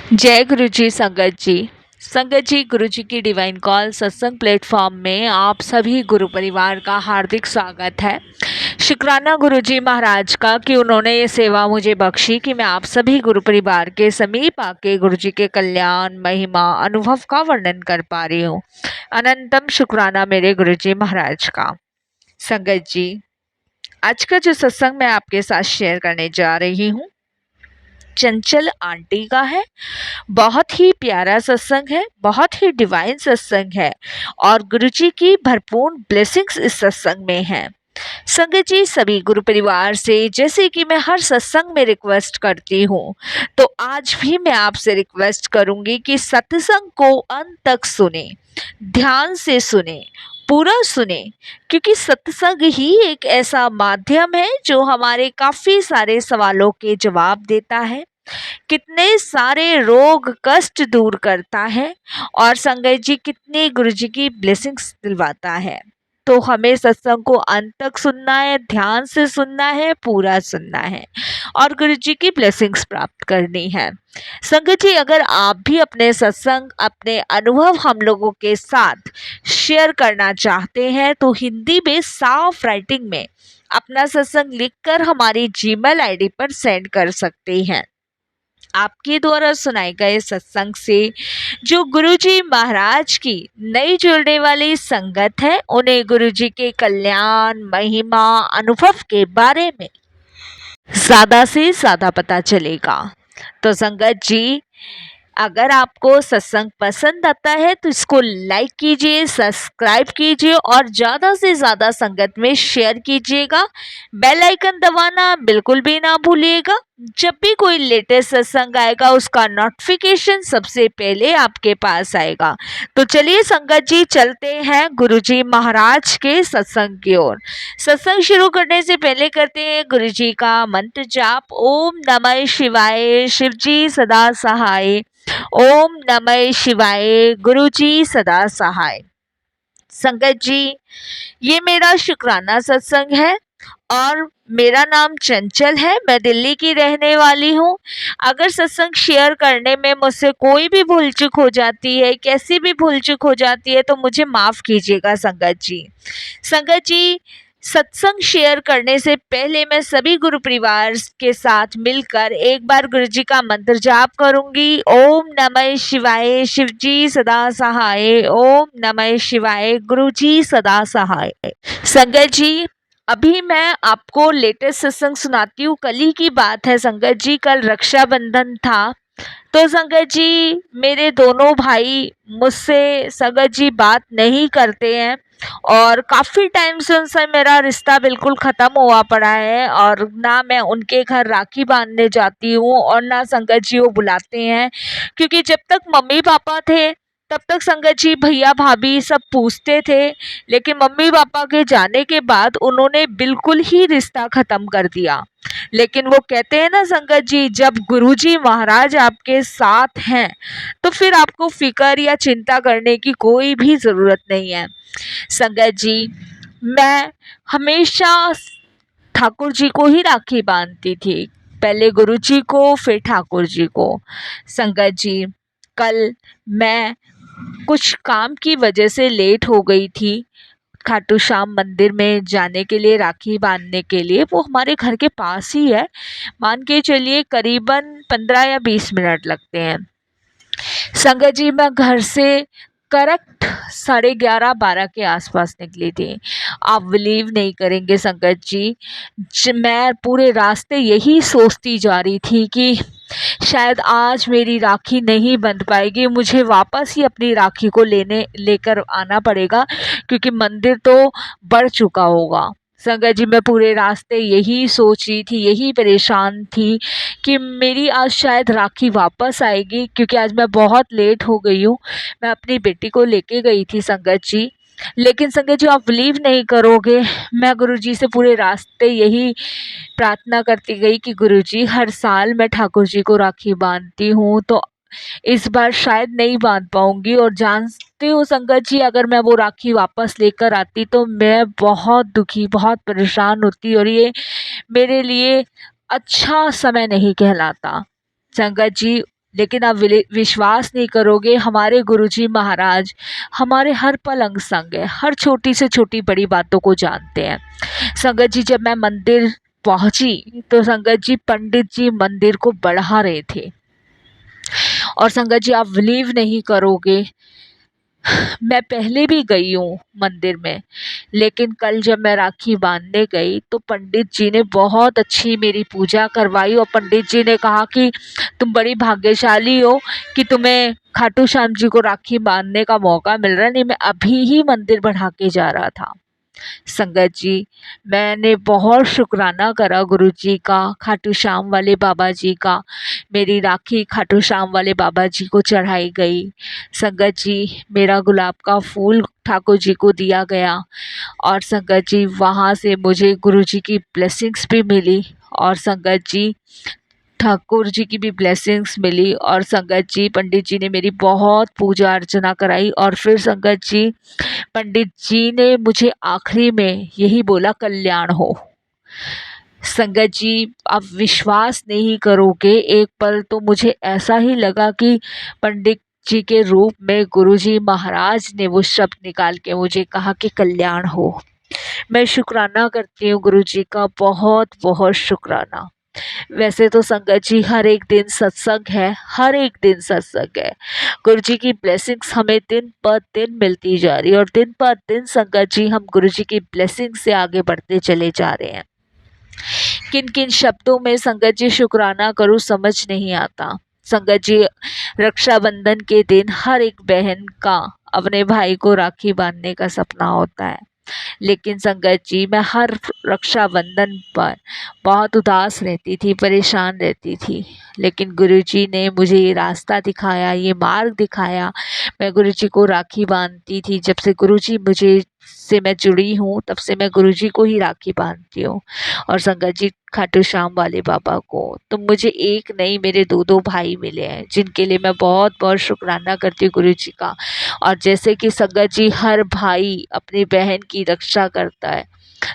जय गुरु जी संगत जी गुरु जी की डिवाइन कॉल सत्संग प्लेटफॉर्म में आप सभी गुरु परिवार का हार्दिक स्वागत है। शुक्राना गुरु जी महाराज का कि उन्होंने ये सेवा मुझे बख्शी कि मैं आप सभी गुरु परिवार के समीप आके गुरु जी के कल्याण महिमा अनुभव का वर्णन कर पा रही हूँ। अनंतम शुक्राना मेरे गुरु जी महाराज का। संगत जी, आज का जो सत्संग मैं आपके साथ शेयर करने जा रही हूँ चंचल आंटी का है। बहुत ही प्यारा सत्संग है, बहुत ही डिवाइन सत्संग है और गुरुजी की भरपूर ब्लेसिंग्स इस सत्संग में है। संगत जी, सभी गुरु परिवार से जैसे कि मैं हर सत्संग में रिक्वेस्ट करती हूँ, तो आज भी मैं आपसे रिक्वेस्ट करूंगी कि सत्संग को अंत तक सुने, ध्यान से सुने, पूरा सुने, क्योंकि सत्संग ही एक ऐसा माध्यम है जो हमारे काफी सारे सवालों के जवाब देता है, कितने सारे रोग कष्ट दूर करता है और संगत जी कितनी गुरु जी की ब्लेसिंग्स दिलवाता है। तो हमें सत्संग को अंत तक सुनना है, ध्यान से सुनना है, पूरा सुनना है और गुरु जी की ब्लेसिंग्स प्राप्त करनी है। संगत जी, अगर आप भी अपने सत्संग, अपने अनुभव हम लोगों के साथ शेयर करना चाहते हैं तो हिंदी में साफ राइटिंग में अपना सत्संग लिखकर हमारी जीमेल आईडी पर सेंड कर सकते हैं। आपके द्वारा सुनाए गए सत्संग से जो गुरुजी महाराज की नई जुड़ने वाली संगत है, उन्हें गुरुजी के कल्याण महिमा अनुभव के बारे में ज्यादा से ज्यादा पता चलेगा। तो संगत जी, अगर आपको सत्संग पसंद आता है तो इसको लाइक कीजिए, सब्सक्राइब कीजिए और ज़्यादा से ज़्यादा संगत में शेयर कीजिएगा। बेल आइकन दबाना बिल्कुल भी ना भूलिएगा। जब भी कोई लेटेस्ट सत्संग आएगा उसका नोटिफिकेशन सबसे पहले आपके पास आएगा। तो चलिए संगत जी, चलते हैं गुरुजी महाराज के सत्संग की ओर। सत्संग शुरू करने से पहले करते हैं गुरुजी का मंत्र जाप। ओम नमः शिवाय, शिवजी सदा सहाय। ओम नमः शिवाय, गुरुजी सदा सहाय। संगत जी, ये मेरा शुक्राना सत्संग है और मेरा नाम चंचल है। मैं दिल्ली की रहने वाली हूँ। अगर सत्संग शेयर करने में मुझसे कोई भी भूल चूक हो जाती है, कैसी भी भूल चूक हो जाती है, तो मुझे माफ़ कीजिएगा संगत जी। संगत जी, सत्संग शेयर करने से पहले मैं सभी गुरु परिवार के साथ मिलकर एक बार गुरु जी का मंत्र जाप करूंगी। ओम नमः शिवाय, शिवजी सदा सहाय। ओम नमः शिवाय, गुरु जी सदा सहाय। संगत जी, अभी मैं आपको लेटेस्ट सत्संग सुनाती हूँ। कल ही की बात है संगत जी, कल रक्षाबंधन था। तो संगत जी, मेरे दोनों भाई मुझसे संगत जी बात नहीं करते हैं और काफ़ी टाइम से उनसे मेरा रिश्ता बिल्कुल ख़त्म हुआ पड़ा है और ना मैं उनके घर राखी बांधने जाती हूँ और ना संगत जी वो बुलाते हैं, क्योंकि जब तक मम्मी पापा थे तब तक संगत जी भैया भाभी सब पूछते थे, लेकिन मम्मी पापा के जाने के बाद उन्होंने बिल्कुल ही रिश्ता ख़त्म कर दिया। लेकिन वो कहते हैं ना संगत जी, जब गुरुजी महाराज आपके साथ हैं तो फिर आपको फिक्र या चिंता करने की कोई भी ज़रूरत नहीं है। संगत जी, मैं हमेशा ठाकुर जी को ही राखी बांधती थी, पहले गुरु जी को फिर ठाकुर जी को। संगत जी, कल मैं कुछ काम की वजह से लेट हो गई थी खाटू श्याम मंदिर में जाने के लिए, राखी बांधने के लिए। वो हमारे घर के पास ही है, मान के चलिए करीबन 15 या 20 मिनट लगते हैं। संगत जी, मैं घर से करेक्ट 11:30-12 के आसपास निकली थी। आप बिलीव नहीं करेंगे संगत जी, मैं पूरे रास्ते यही सोचती जा रही थी कि शायद आज मेरी राखी नहीं बंध पाएगी, मुझे वापस ही अपनी राखी को लेकर आना पड़ेगा, क्योंकि मंदिर तो बढ़ चुका होगा। संगत जी, मैं पूरे रास्ते यही सोच रही थी, यही परेशान थी कि मेरी आज शायद राखी वापस आएगी, क्योंकि आज मैं बहुत लेट हो गई हूँ। मैं अपनी बेटी को लेके गई थी संगत जी, लेकिन संगत जी आप बिलीव नहीं करोगे, मैं गुरुजी से पूरे रास्ते यही प्रार्थना करती गई कि गुरुजी, हर साल मैं ठाकुर जी को राखी बांधती हूँ, तो इस बार शायद नहीं बांध पाऊंगी। और जानते हो संगत जी, अगर मैं वो राखी वापस लेकर आती तो मैं बहुत दुखी, बहुत परेशान होती और ये मेरे लिए अच्छा समय नहीं कहलाता। संगत जी, लेकिन आप विश्वास नहीं करोगे, हमारे गुरुजी महाराज हमारे हर पल अंग संग है, हर छोटी से छोटी बड़ी बातों को जानते हैं। संगत जी, जब मैं मंदिर पहुंची तो संगत जी पंडित जी मंदिर को बढ़ा रहे थे। और संगत जी, आप बिलीव नहीं करोगे, मैं पहले भी गई हूँ मंदिर में, लेकिन कल जब मैं राखी बांधने गई तो पंडित जी ने बहुत अच्छी मेरी पूजा करवाई और पंडित जी ने कहा कि तुम बड़ी भाग्यशाली हो कि तुम्हें खाटू श्याम जी को राखी बांधने का मौका मिल रहा है। नहीं, मैं अभी ही मंदिर बढ़ा के जा रहा था। संगत जी, मैंने बहुत शुक्राना करा गुरु जी का, खाटू श्याम वाले बाबा जी का। मेरी राखी खाटू श्याम वाले बाबा जी को चढ़ाई गई। संगत जी, मेरा गुलाब का फूल ठाकुर जी को दिया गया। और संगत जी, वहाँ से मुझे गुरु जी की ब्लेसिंग्स भी मिली। और संगत जी, ठाकुर जी की भी ब्लेसिंग्स मिली। और संगत जी, पंडित जी ने मेरी बहुत पूजा अर्चना कराई। और फिर संगत जी, पंडित जी ने मुझे आखिरी में यही बोला, कल्याण हो। संगत जी, आप विश्वास नहीं करोगे, एक पल तो मुझे ऐसा ही लगा कि पंडित जी के रूप में गुरुजी महाराज ने वो शब्द निकाल के मुझे कहा कि कल्याण हो। मैं शुक्राना करती हूँ गुरुजी का, बहुत बहुत शुक्राना। वैसे तो संगत जी हर एक दिन सत्संग है, हर एक दिन सत्संग है। गुरु जी की ब्लेसिंग्स हमें दिन पर दिन मिलती जा रही है और दिन पर दिन संगत जी हम गुरु जी की ब्लेसिंग से आगे बढ़ते चले जा रहे हैं। किन किन शब्दों में संगत जी शुक्राना करूं समझ नहीं आता। संगत जी, रक्षाबंधन के दिन हर एक बहन का अपने भाई को राखी बांधने का सपना होता है, लेकिन संगत जी मैं हर रक्षाबंधन पर बहुत उदास रहती थी, परेशान रहती थी। लेकिन गुरुजी ने मुझे ये रास्ता दिखाया, ये मार्ग दिखाया। मैं गुरुजी को राखी बांधती थी। जब से गुरुजी मुझे से मैं जुड़ी हूँ, तब से मैं गुरुजी को ही राखी बांधती हूँ। और संगत जी, खाटू श्याम वाले बाबा को तो मुझे एक नहीं, मेरे दो दो भाई मिले हैं, जिनके लिए मैं बहुत बहुत शुक्राना करती हूँ गुरुजी का। और जैसे कि संगत जी हर भाई अपनी बहन की रक्षा करता है,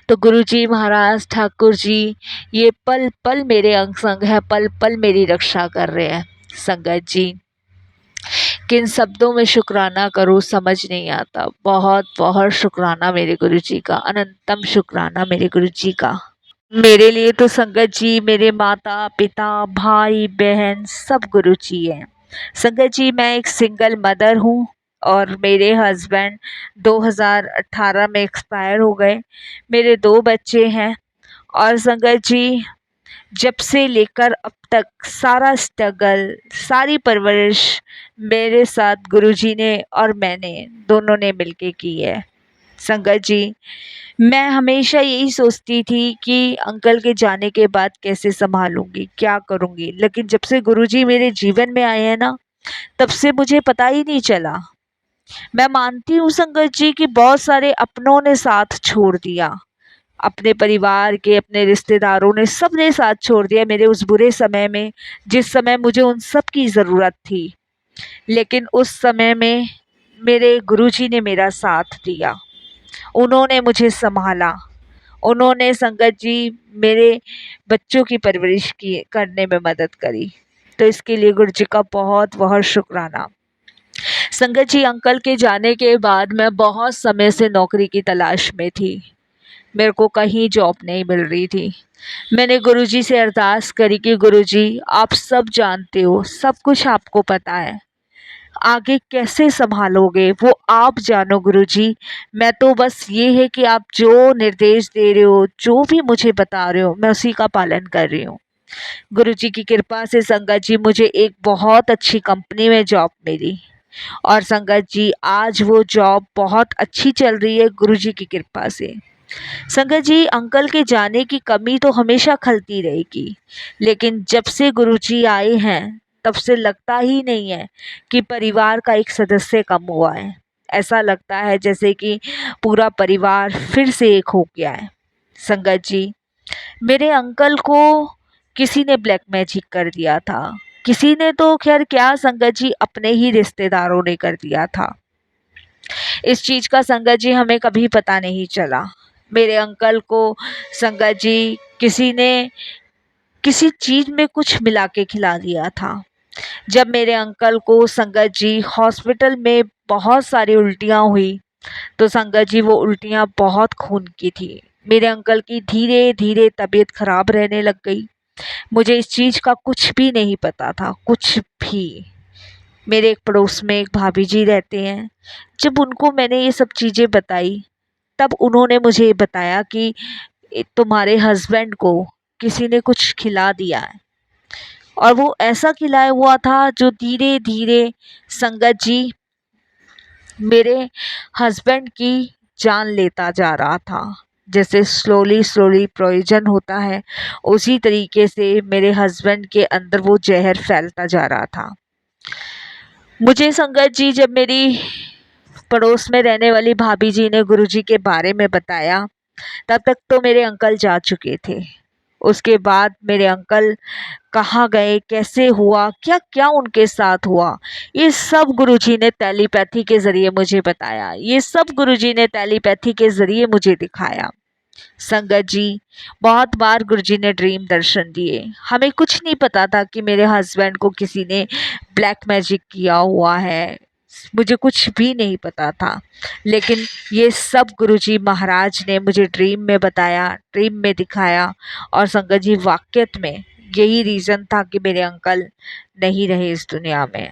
तो गुरुजी महाराज ठाकुर जी ये पल पल मेरे अंग संग है, पल पल मेरी रक्षा कर रहे हैं। संगत जी, किन शब्दों में शुक्राना करूँ समझ नहीं आता। बहुत बहुत शुक्राना मेरे गुरुजी का, अनंतम शुक्राना मेरे गुरुजी का। मेरे लिए तो संगत जी मेरे माता पिता भाई बहन सब गुरुजी हैं। संगत जी, मैं एक सिंगल मदर हूँ और मेरे हस्बैंड 2018 में एक्सपायर हो गए। मेरे 2 बच्चे हैं। और संगत जी, जब से लेकर अब तक सारा स्ट्रगल, सारी परवरिश मेरे साथ गुरुजी ने और मैंने दोनों ने मिलके की है। संगत जी, मैं हमेशा यही सोचती थी कि अंकल के जाने के बाद कैसे संभालूंगी, क्या करूंगी, लेकिन जब से गुरुजी मेरे जीवन में आए हैं ना, तब से मुझे पता ही नहीं चला। मैं मानती हूँ संगत जी कि बहुत सारे अपनों ने साथ छोड़ दिया, अपने परिवार के, अपने रिश्तेदारों ने, सब ने साथ छोड़ दिया मेरे उस बुरे समय में, जिस समय मुझे उन सब की ज़रूरत थी। लेकिन उस समय में मेरे गुरुजी ने मेरा साथ दिया, उन्होंने मुझे संभाला, उन्होंने संगत जी मेरे बच्चों की परवरिश की करने में मदद करी। तो इसके लिए गुरु जी का बहुत बहुत शुक्राना। संगत जी, अंकल के जाने के बाद मैं बहुत समय से नौकरी की तलाश में थी। मेरे को कहीं जॉब नहीं मिल रही थी। मैंने गुरुजी से अरदास करी कि गुरुजी, आप सब जानते हो, सब कुछ आपको पता है, आगे कैसे संभालोगे वो आप जानो गुरुजी। मैं तो बस ये है कि आप जो निर्देश दे रहे हो, जो भी मुझे बता रहे हो, मैं उसी का पालन कर रही हूँ। गुरुजी की कृपा से संगत जी मुझे एक बहुत अच्छी कंपनी में जॉब मिली। और संगत जी, आज वो जॉब बहुत अच्छी चल रही है गुरुजी की कृपा से। संगत जी, अंकल के जाने की कमी तो हमेशा खलती रहेगी, लेकिन जब से गुरुजी आए हैं तब से लगता ही नहीं है कि परिवार का एक सदस्य कम हुआ है। ऐसा लगता है जैसे कि पूरा परिवार फिर से एक हो गया है। संगत जी, मेरे अंकल को किसी ने ब्लैक मैजिक कर दिया था। किसी ने तो खैर क्या संगत जी, अपने ही रिश्तेदारों ने कर दिया था। इस चीज़ का संगत जी हमें कभी पता नहीं चला। मेरे अंकल को संगत जी किसी ने किसी चीज़ में कुछ मिला के खिला दिया था। जब मेरे अंकल को संगत जी हॉस्पिटल में बहुत सारी उल्टियाँ हुई, तो संगत जी वो उल्टियाँ बहुत खून की थी। मेरे अंकल की धीरे धीरे तबीयत खराब रहने लग गई। मुझे इस चीज़ का कुछ भी नहीं पता था, कुछ भी। मेरे एक पड़ोस में एक भाभी जी रहते हैं। जब उनको मैंने ये सब चीज़ें बताई, तब उन्होंने मुझे बताया कि तुम्हारे हस्बैंड को किसी ने कुछ खिला दिया है, और वो ऐसा खिलाया हुआ था जो धीरे धीरे संगत जी मेरे हस्बैंड की जान लेता जा रहा था। जैसे स्लोली स्लोली पॉइजन होता है, उसी तरीके से मेरे हस्बैंड के अंदर वो जहर फैलता जा रहा था। मुझे संगत जी जब मेरी पड़ोस में रहने वाली भाभी जी ने गुरुजी के बारे में बताया, तब तक तो मेरे अंकल जा चुके थे। उसके बाद मेरे अंकल कहाँ गए, कैसे हुआ, क्या क्या उनके साथ हुआ, ये सब गुरुजी ने टेलीपैथी के ज़रिए मुझे बताया। ये सब गुरुजी ने टेलीपैथी के ज़रिए मुझे दिखाया। संगत जी, बहुत बार गुरुजी ने ड्रीम दर्शन दिए। हमें कुछ नहीं पता था कि मेरे हस्बैंड को किसी ने ब्लैक मैजिक किया हुआ है, मुझे कुछ भी नहीं पता था। लेकिन ये सब गुरुजी महाराज ने मुझे ड्रीम में बताया, ड्रीम में दिखाया। और संगत जी, वाक़ई में यही रीज़न था कि मेरे अंकल नहीं रहे इस दुनिया में।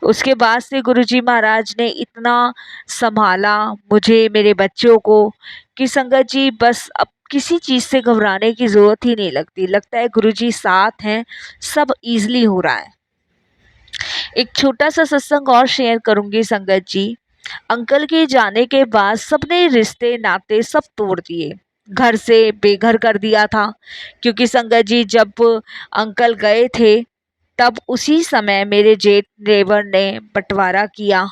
उसके बाद से गुरुजी महाराज ने इतना संभाला मुझे, मेरे बच्चों को, कि संगत जी बस अब किसी चीज़ से घबराने की ज़रूरत ही नहीं लगती। लगता है गुरुजी साथ हैं, सब ईज़िली हो रहा है। एक छोटा सा सत्संग और शेयर करूँगी संगत जी। अंकल के जाने के बाद सबने रिश्ते नाते सब तोड़ दिए, घर से बेघर कर दिया था। क्योंकि संगत जी जब अंकल गए थे, तब उसी समय मेरे जेठ देवर ने बंटवारा किया,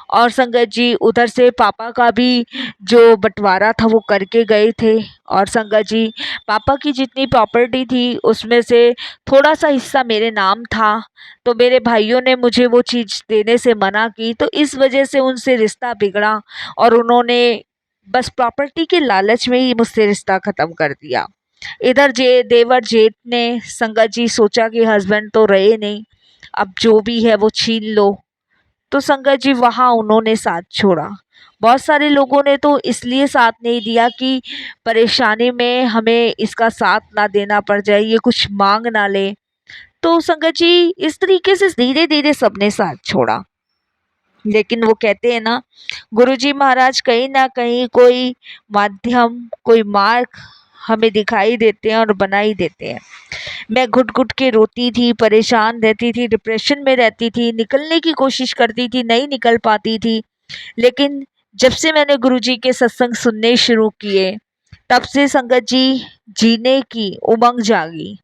और संगत जी उधर से पापा का भी जो बंटवारा था वो करके गए थे। और संगत जी, पापा की जितनी प्रॉपर्टी थी उसमें से थोड़ा सा हिस्सा मेरे नाम था, तो मेरे भाइयों ने मुझे वो चीज़ देने से मना की, तो इस वजह से उनसे रिश्ता बिगड़ा, और उन्होंने बस प्रॉपर्टी के लालच में ही मुझसे रिश्ता ख़त्म कर दिया। इधर देवर जेठ ने संगत जी सोचा कि हस्बैंड तो रहे नहीं, अब जो भी है वो छीन लो, तो संगत जी वहाँ उन्होंने साथ छोड़ा। बहुत सारे लोगों ने तो इसलिए साथ नहीं दिया कि परेशानी में हमें इसका साथ ना देना पड़ जाए, ये कुछ मांग ना ले। तो संगत जी इस तरीके से धीरे धीरे सबने साथ छोड़ा। लेकिन वो कहते हैं ना, गुरुजी महाराज कहीं ना कहीं कोई माध्यम, कोई मार्ग हमें दिखाई देते हैं और बना ही देते हैं। मैं घुट घुट के रोती थी, परेशान रहती थी, डिप्रेशन में रहती थी, निकलने की कोशिश करती थी, नहीं निकल पाती थी। लेकिन जब से मैंने गुरुजी के सत्संग सुनने शुरू किए, तब से संगत जी जीने की उमंग जागी।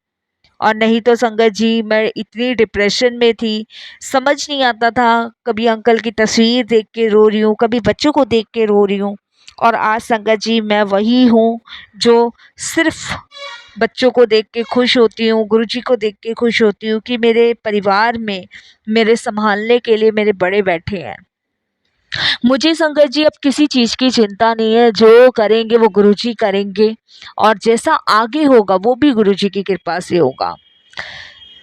और नहीं तो संगत जी मैं इतनी डिप्रेशन में थी, समझ नहीं आता था, कभी अंकल की तस्वीर देख के रो रही हूँ, कभी बच्चों को देख के रो रही हूँ। और आज संगत जी मैं वही हूँ जो सिर्फ बच्चों को देख के खुश होती हूँ, गुरुजी को देख के खुश होती हूँ कि मेरे परिवार में मेरे संभालने के लिए मेरे बड़े बैठे हैं। मुझे संगत जी अब किसी चीज़ की चिंता नहीं है, जो करेंगे वो गुरुजी करेंगे, और जैसा आगे होगा वो भी गुरुजी की कृपा से होगा।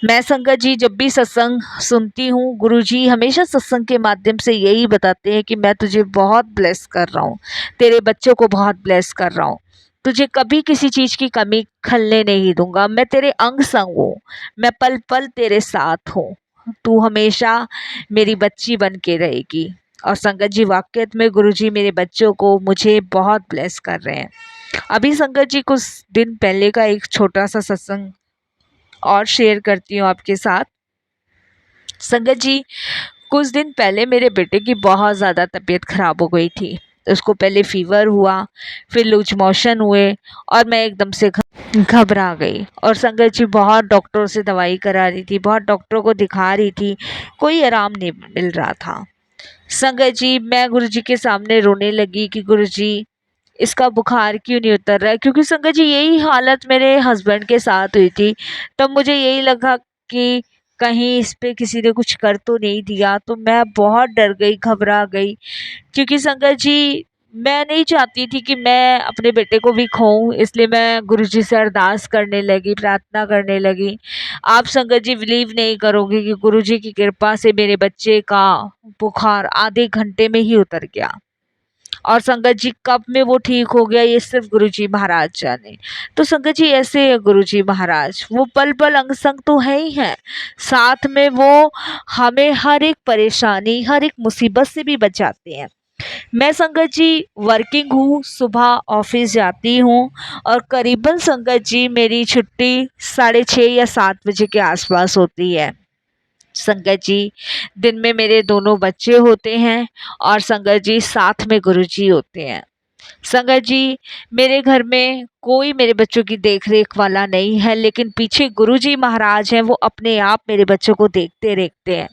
मैं संगत जी जब भी सत्संग सुनती हूँ, गुरुजी हमेशा सत्संग के माध्यम से यही बताते हैं कि मैं तुझे बहुत ब्लेस कर रहा हूँ, तेरे बच्चों को बहुत ब्लेस कर रहा हूँ, तुझे कभी किसी चीज़ की कमी खलने नहीं दूंगा, मैं तेरे अंग संग हूँ, मैं पल पल तेरे साथ हूँ, तू हमेशा मेरी बच्ची बन के रहेगी। और संगत जी वाक़ई में गुरुजी मेरे बच्चों को, मुझे बहुत ब्लेस कर रहे हैं। अभी संगत जी कुछ दिन पहले का एक छोटा सा सत्संग और शेयर करती हूँ आपके साथ। संगत जी कुछ दिन पहले मेरे बेटे की बहुत ज़्यादा तबीयत ख़राब हो गई थी। उसको पहले फ़ीवर हुआ, फिर लूज मोशन हुए, और मैं एकदम से घबरा गई। और संगत जी बहुत डॉक्टरों से दवाई करा रही थी, बहुत डॉक्टरों को दिखा रही थी, कोई आराम नहीं मिल रहा था। संगत जी मैं गुरुजी के सामने रोने लगी कि गुरुजी इसका बुखार क्यों नहीं उतर रहा है, क्योंकि संगत जी यही हालत मेरे हस्बैंड के साथ हुई थी। तब मुझे यही लगा कि कहीं इस पे किसी ने कुछ कर तो नहीं दिया, तो मैं बहुत डर गई, घबरा गई। क्योंकि संगत जी मैं नहीं चाहती थी कि मैं अपने बेटे को भी खोऊँ, इसलिए मैं गुरुजी से अरदास करने लगी, प्रार्थना करने लगी। आप संगत जी बिलीव नहीं करोगे कि गुरुजी की कृपा से मेरे बच्चे का बुखार आधे घंटे में ही उतर गया। और संगत जी कब में वो ठीक हो गया ये सिर्फ गुरुजी महाराज जाने। तो संगत जी ऐसे है गुरुजी महाराज, वो पल पल अंग संग तो है ही है, साथ में वो हमें हर एक परेशानी हर एक मुसीबत से भी बचाते हैं। मैं संगत जी वर्किंग हूँ, सुबह ऑफिस जाती हूँ और करीबन संगत जी मेरी छुट्टी 6:30 या 7 बजे के आसपास होती है। संगत जी दिन में मेरे दोनों बच्चे होते हैं और संगत जी साथ में गुरुजी होते हैं। संगत जी मेरे घर में कोई मेरे बच्चों की देख रेख वाला नहीं है, लेकिन पीछे गुरुजी महाराज हैं, वो अपने आप मेरे बच्चों को देखते रेखते हैं।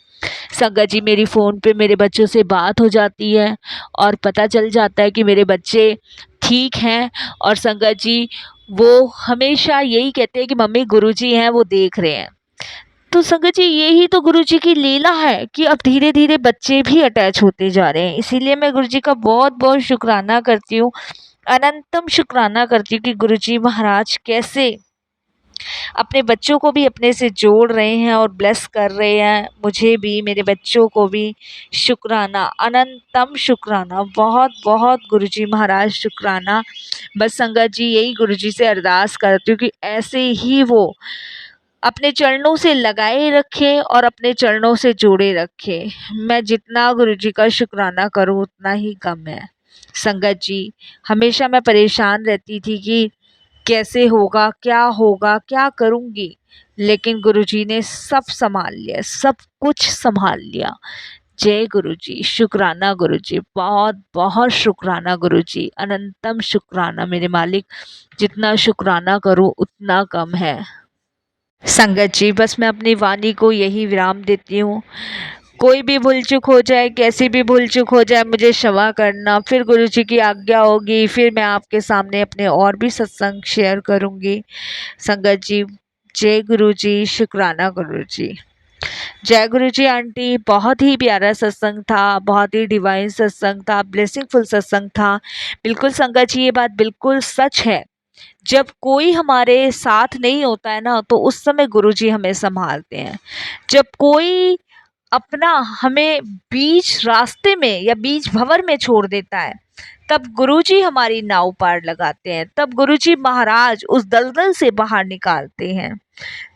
संगत जी मेरी फ़ोन पे मेरे बच्चों से बात हो जाती है और पता चल जाता है कि मेरे बच्चे ठीक हैं। और संगत जी वो हमेशा यही कहते हैं कि मम्मी गुरुजी हैं, वो देख रहे हैं। तो संगत जी यही तो गुरुजी की लीला है कि अब धीरे धीरे बच्चे भी अटैच होते जा रहे हैं। इसीलिए मैं गुरुजी का बहुत बहुत शुक्राना करती हूँ, अनंतम शुक्राना करती हूँ कि गुरुजी महाराज कैसे अपने बच्चों को भी अपने से जोड़ रहे हैं और ब्लेस कर रहे हैं, मुझे भी मेरे बच्चों को भी। शुक्राना, अनंतम शुक्राना, बहुत बहुत गुरुजी महाराज शुक्राना। बस संगत जी यही गुरुजी से अरदास करती हूँ कि ऐसे ही वो अपने चरणों से लगाए रखे और अपने चरणों से जोड़े रखे। मैं जितना गुरुजी का शुक्राना करूँ उतना ही कम है। संगत जी हमेशा मैं परेशान रहती थी कि कैसे होगा, क्या करूँगी? लेकिन गुरुजी ने सब सँभाल लिया, सब कुछ सँभाल लिया। जय गुरुजी, शुक्राना गुरुजी, बहुत-बहुत शुक्राना गुरुजी, अनंतम शुक्राना मेरे मालिक, जितना शुक्राना करूँ उतना कम है। संगत जी बस मैं अपनी वाणी को यही विराम देती हूँ। कोई भी भूल चूक हो जाए, कैसी भी भूल चूक हो जाए, मुझे क्षमा करना। फिर गुरुजी की आज्ञा होगी, फिर मैं आपके सामने अपने और भी सत्संग शेयर करूँगी। संगत जी जय गुरुजी, शुक्राना गुरुजी। जय गुरुजी आंटी, बहुत ही प्यारा सत्संग था, बहुत ही डिवाइन सत्संग था, ब्लेसिंगफुल सत्संग था। बिल्कुल संगत जी ये बात बिल्कुल सच है। जब कोई हमारे साथ नहीं होता है ना, तो उस समय गुरुजी हमें संभालते हैं। जब कोई अपना हमें बीच रास्ते में या बीच भंवर में छोड़ देता है, तब गुरुजी हमारी नाव पार लगाते हैं, तब गुरुजी महाराज उस दलदल से बाहर निकालते हैं।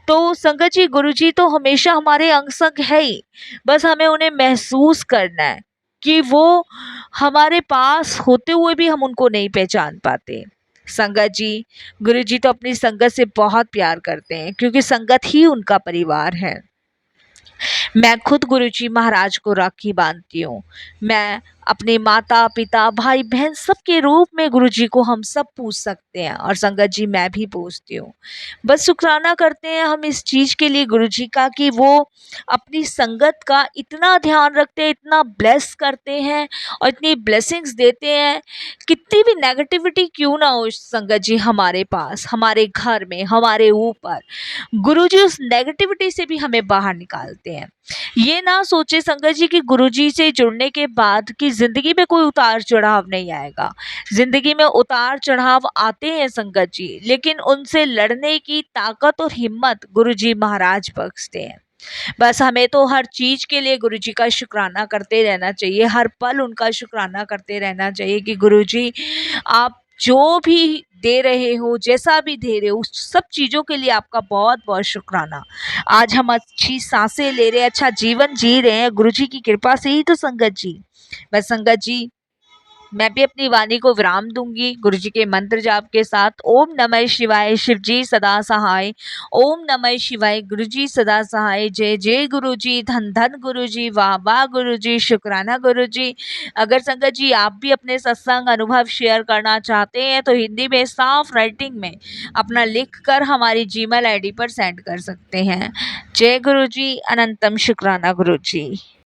तो संगत जी गुरुजी तो हमेशा हमारे अंग संग है ही, बस हमें उन्हें महसूस करना है कि वो हमारे पास होते हुए भी हम उनको नहीं पहचान पाते। संगत जी गुरुजी तो अपनी संगत से बहुत प्यार करते हैं, क्योंकि संगत ही उनका परिवार है। मैं खुद गुरुजी महाराज को राखी बांधती हूँ। मैं अपने माता पिता भाई बहन सबके रूप में गुरुजी को हम सब पूज सकते हैं, और संगत जी मैं भी पूजती हूँ। बस शुक्राना करते हैं हम इस चीज़ के लिए गुरुजी का कि वो अपनी संगत का इतना ध्यान रखते हैं, इतना ब्लेस करते हैं और इतनी ब्लेसिंग्स देते हैं। कितनी भी नेगेटिविटी क्यों ना हो संगत जी हमारे पास, हमारे घर में, हमारे ऊपर, गुरुजी उस नेगेटिविटी से भी हमें बाहर निकालते हैं। ये ना सोचे संगत जी कि गुरुजी से जुड़ने के बाद कि जिंदगी में कोई उतार चढ़ाव नहीं आएगा। जिंदगी में उतार चढ़ाव आते हैं संगत जी, लेकिन उनसे लड़ने की ताकत और हिम्मत गुरुजी महाराज बख्शते हैं। बस हमें तो हर चीज के लिए गुरुजी का शुक्राना करते रहना चाहिए, हर पल उनका शुक्राना करते रहना चाहिए कि गुरुजी आप जो भी दे रहे हो, जैसा भी दे रहे हो, उस सब चीज़ों के लिए आपका बहुत बहुत शुक्राना। आज हम अच्छी सांसें ले रहे हैं, अच्छा जीवन जी रहे हैं, गुरुजी की कृपा से ही तो संगत जी। बस संगत जी मैं भी अपनी वाणी को विराम दूंगी गुरुजी के मंत्र जाप के साथ। ओम नमः शिवाय, शिव जी सदा सहाय। ओम नमः शिवाय, गुरुजी सदा सहाय। जय जय गुरुजी, धन धन गुरुजी, वाह वाह गुरुजी, शुक्राना गुरुजी। अगर संगत जी आप भी अपने सत्संग अनुभव शेयर करना चाहते हैं तो हिंदी में साफ राइटिंग में अपना लिख कर हमारी जीमेल आईडी पर सेंड कर सकते हैं। जय गुरुजी, अनंतम शुक्राना गुरुजी।